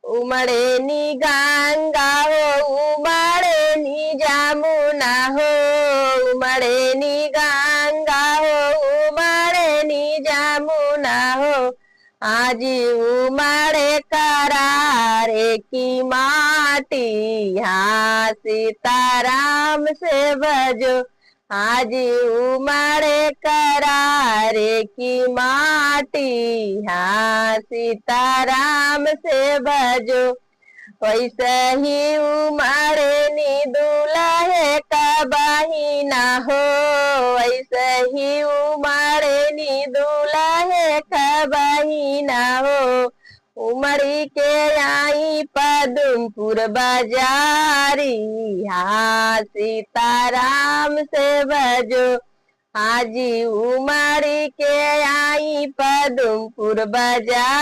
उमड़े नी गंगा हो उमड़े नी जमुना हो उमड़े नी गंगा हो उमड़े नी जमुना हो आज उमड़े करारे की माटी हाँ सीताराम से भजो आज उमड़े करारे की माटी हाँ सीताराम से भजो वैसे ही उमड़े नी दूल्हे का बहिना हो वैसे ही उमड़े नी दूल्हे का बहिना हो उमड़ी के आई पदमपुर बाजारी हाँ सीताराम से भजो हाजी उमड़ी के आई पदमपुर बाजार।